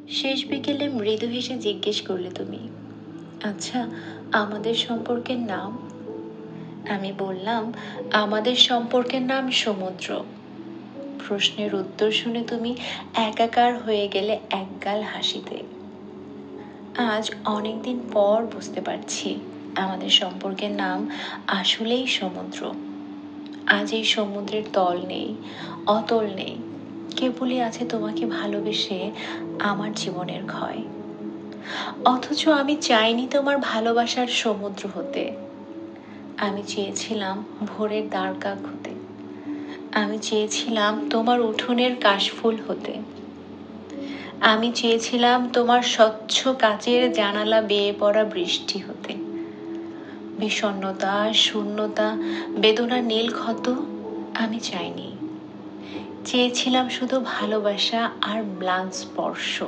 শেষ বিকেলে মৃদু হেসে জিজ্ঞেস করলে তুমি, আচ্ছা, আমাদের সম্পর্কের নাম? আমি বললাম, আমাদের সম্পর্কের নাম সমুদ্র। প্রশ্নের উত্তর শুনে তুমি একাকার হয়ে গেলে একগাল হাসিতে। আজ অনেকদিন পর বুঝতে পারছি আমাদের সম্পর্কের নাম আসলেই সমুদ্র। আজ এই সমুদ্রের তল নেই, অতল নেই, কেবলই আছে তোমাকে ভালোবেসে আমার জীবনের ক্ষয়। অথচ আমি চাইনি তোমার ভালোবাসার সমুদ্র হতে। আমি চেয়েছিলাম ভোরের দ্বারকাক হতে। আমি চেয়েছিলাম তোমার উঠোনের কাশফুল হতে। আমি চেয়েছিলাম তোমার স্বচ্ছ কাচের জানালা বেয়ে পড়া বৃষ্টি হতে। বিষণ্ণতা, শূন্যতা, বেদনার নীল ক্ষত আমি চাইনি। চেয়েছিলাম শুধু ভালোবাসা আর ম্লান স্পর্শ।